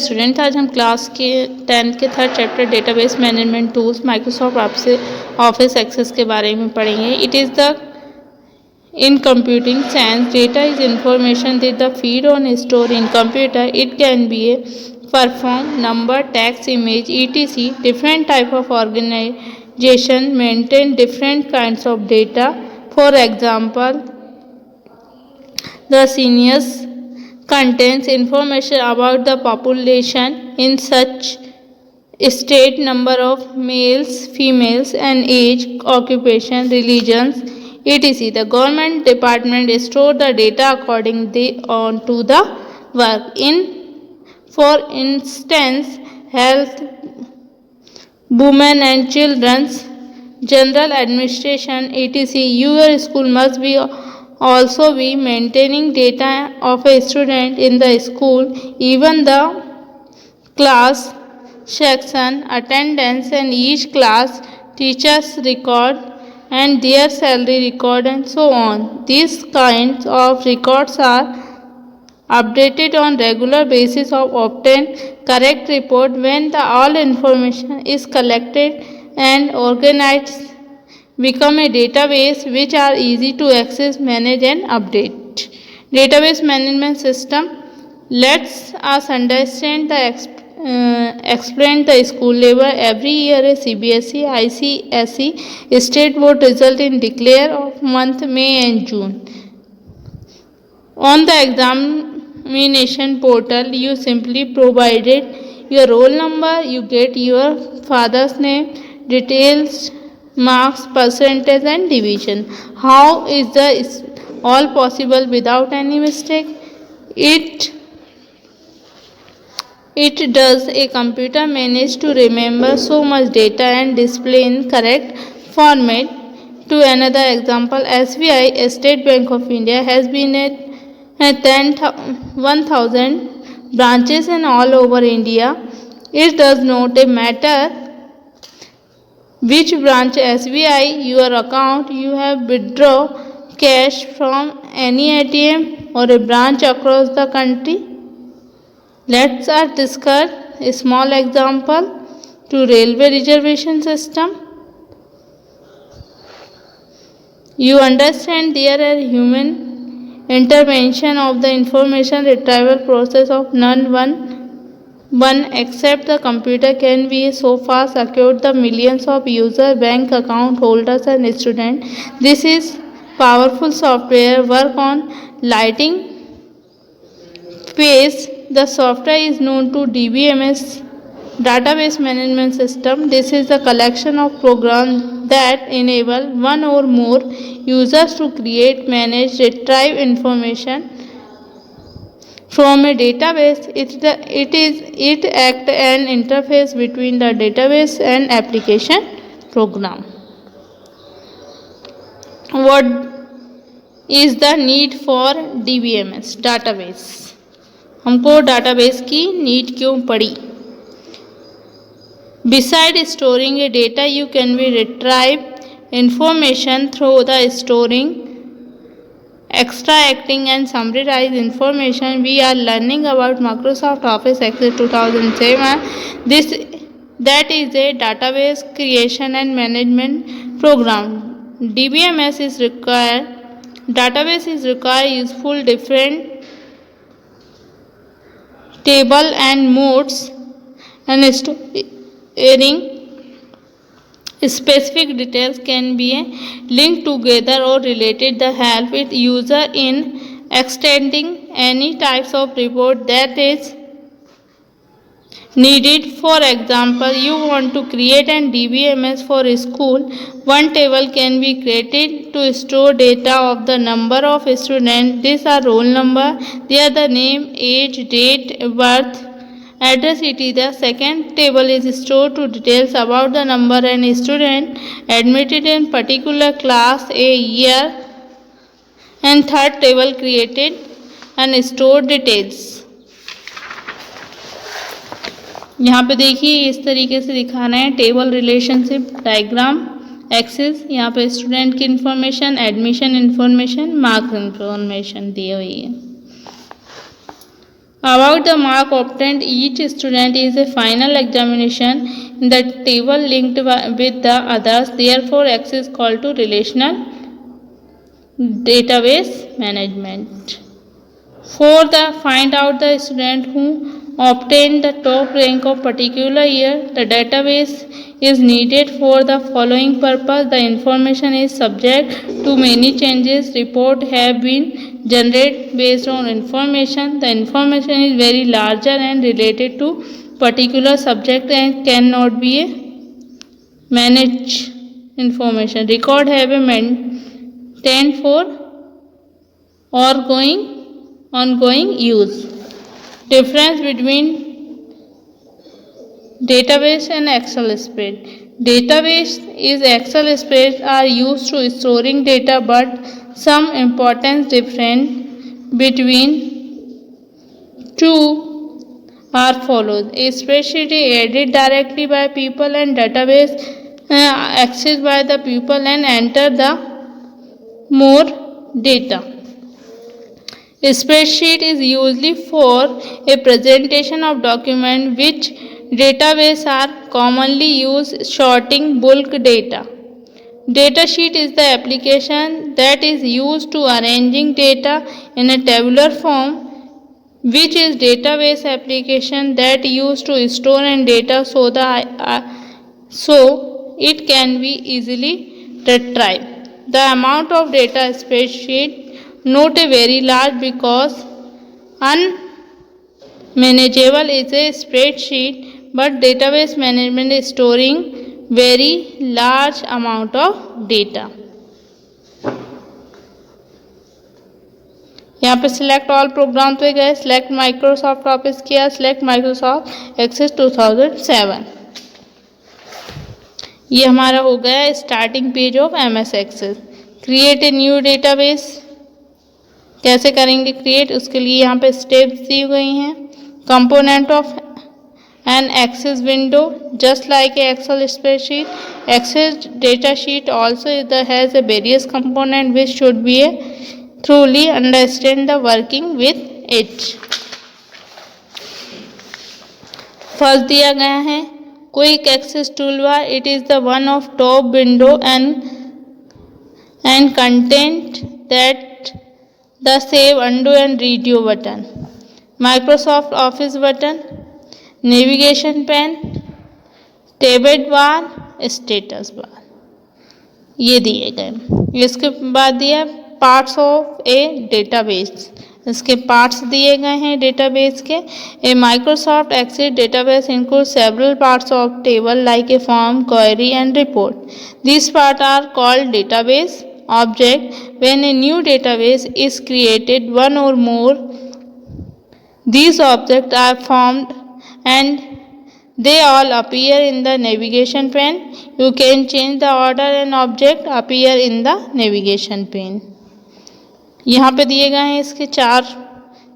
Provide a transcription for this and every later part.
Student, आज हम class के 10th के third chapter database management tools Microsoft Office Access के बारे में पढ़ेंगे। It is the in computing science, data is information that the feed on store in computer. It can be a perform, number, text, image, etc. Different type of organization maintain different kinds of data. For example, the census contains information about the population in such state, number of males, females, and age, occupation, religions, etc. The government department store the data according to the work. For instance, health, women and children's, general administration, etc. Your school must be also be maintaining data of a student in the school, even the class section, attendance, and each class teacher's record and their salary record and so on. These kinds of records are updated on regular basis of obtain correct report when the all information is collected and organized become a database which are easy to access, manage and update. Database management system. Let's us understand the explain the school level. Every year a CBSE, ICSE state board result in declare of month May and June. On the examination portal, you simply provided your roll number, you get your father's name, details, marks, percentage and division. How is this all possible without any mistake? It does. A computer manage to remember so much data and display in correct format. To another example, SBI, State Bank of India, has been at 1,000 branches in all over India. It does not matter which branch SBI your account you have withdraw cash from any ATM or a branch across the country. Let's discuss a small example to railway reservation system. You understand there are human intervention of the information retrieval process of none one except the computer can be so far secured the millions of user, bank account holders and students. This is powerful software work on lighting phase. The software is known to DBMS, Database Management System. This is the collection of programs that enable one or more users to create, manage, retrieve information from a database. It acts an interface between the database and application program. What is the need for DBMS database? हमको database की need क्यों पड़ी? Besides storing a data, you can be retrieve information through the storing, extracting and summarize information. We are learning about Microsoft Office Access 2007. That is a database creation and management program. DBMS is required. Database is required useful different table and modes and storing specific details can be linked together or related. The help with user in extending any types of report that is needed. For example, you want to create an DBMS for a school. One table can be created to store data of the number of students. These are roll number. They are the name, age, date, birth, address, etc. The second table is stored to details about the number and student admitted in particular class, a year, and third table created and stored details. यहाँ पे देखिए इस तरीके से दिखाना है table relationship diagram access. यहाँ पे स्टूडेंट की information, admission information, marks information दी हुई है। About the mark obtained, each student is a final examination in the table linked with the others. Therefore, X is called to relational database management. For the find out the student who obtained the top rank of particular year, the database is needed for the following purpose. The information is subject to many changes. Report have been generated based on information. The information is very larger and related to particular subject and cannot be a managed information. Record have a maintained for ongoing use. Difference between database and Excel spreadsheet. Database is Excel spreadsheets are used to storing data, but some important difference between two are follows. A spreadsheet is added directly by people and database accessed by the people and enter the more data. A spreadsheet is usually for a presentation of document which database are commonly used sorting bulk data. Datasheet is the application that is used to arranging data in a tabular form, which is database application that used to store and data so it can be easily retrieved. The amount of data spreadsheet not a very large because unmanageable is a spreadsheet, but database management is storing very large amount of data. यहाँ पे select all program पे गए, select Microsoft Office किया, select Microsoft Access 2007. ये हमारा हो गया starting page of MS access. Create a new database कैसे करेंगे क्रिएट, उसके लिए यहाँ पे स्टेप्स दी गई हैं. Component of an access window just like a excel spreadsheet. Access data sheet also has a various component which should be a thoroughly understand the working with it. First दिया गया है quick access tool bar. It is the one of top window and content that the save undo and redo button. Microsoft office button, navigation pane, table bar, status bar, ये दिए गए. इसके बाद दिया parts of a database. इसके parts दिए गए हैं डेटाबेस के. A Microsoft Access database include several parts of table like a form, query and report. This part are called database object. When a new database is created, one or more these objects are formed and they all appear in the navigation pane. You can change the order an object appear in the navigation pane. यहाँ पे दिए गए हैं इसके 4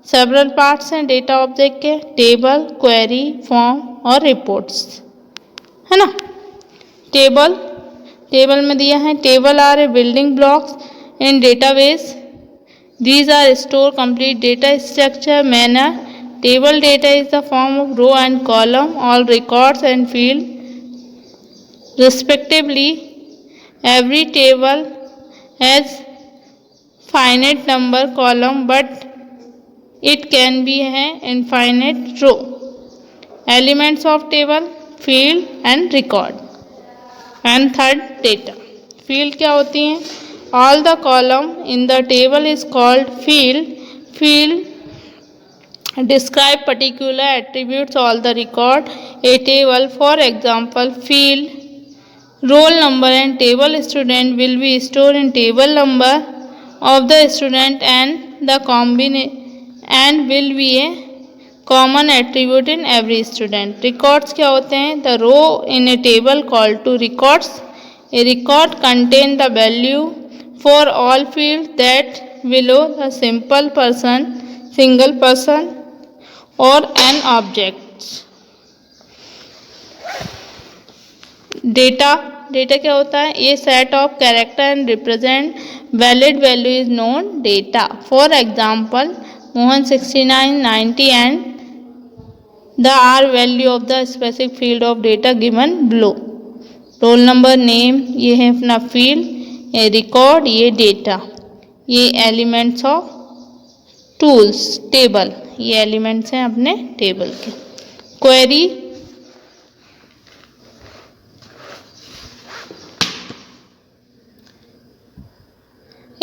several parts हैं data object के. Table, query, form और reports, है ना. टेबल में दिया है table are a building blocks in database. These are store complete data structure manner. Table data is the form of row and column, all records and field respectively. Every table has finite number column, but it can be an infinite row. Elements of table, field and record. And third, data. Field क्या होती हैं? All the column in the table is called field. Field describe particular attributes all the record a table. For example, field roll number and table student will be stored in table number of the student and the and will be a common attribute in every student. Records क्या होते हैं? The row in a table called to records. A record contain the value for all fields that below the single person or an object. Data क्या होता है? A set of character and represent valid value is known data. For example, Mohan 69, 90 and the R value of the specific field of data given below. Roll number, name, ये है अपना field, ये record, ये data, ये elements of tools table, ये elements हैं अपने table के. Query,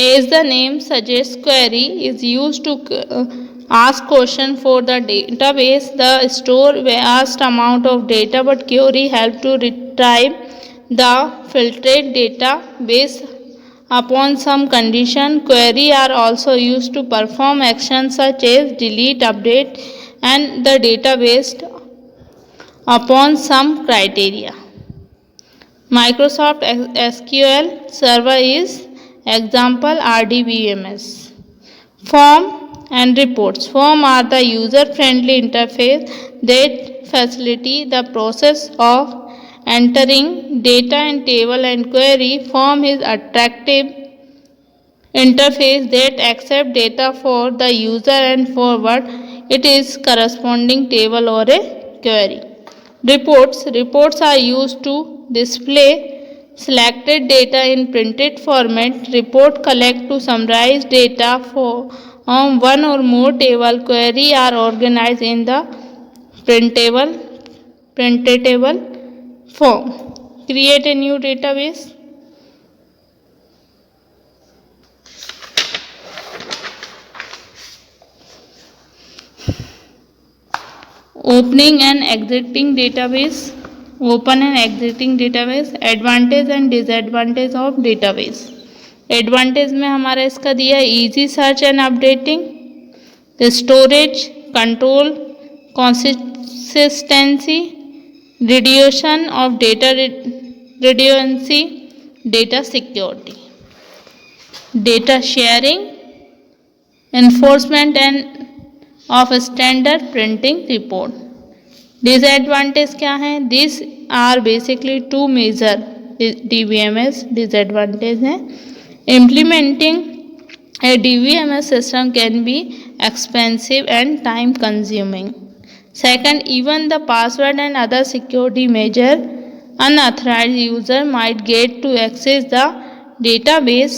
as the name suggests, query is used to ask question for the database. The store vast amount of data, but query help to retrieve the filtered database upon some condition. Query are also used to perform actions such as delete, update, and the database upon some criteria. Microsoft SQL Server is example RDBMS. Form and reports. Form are the user-friendly interface that facilitate the process of entering data in table and query. Form is attractive interface that accept data for the user and forward it is corresponding table or a query. Reports are used to display selected data in printed format. Report collect to summarize data for one or more table. Query are organized in the printable form. Create a new database. Opening and exiting database. Open and exiting database. Advantage and disadvantage of database. Advantage में हमारा इसका दिया easy search and updating, storage control, consistency, reduction of data redundancy, data security, data sharing, enforcement and of standard printing report. Disadvantage क्या हैं? This are basically two major DBMS disadvantage हैं. Implementing a DBMS system can be expensive and time consuming. Second, even the password and other security measure, unauthorized user might get to access the database.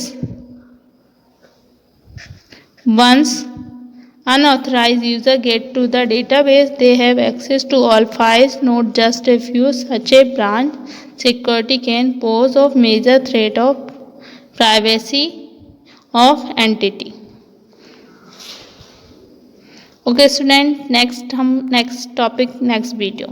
Once unauthorized user get to the database, they have access to all files, not just a few. Such a branch security can pose a major threat of privacy of entity. Okay student, next topic next video.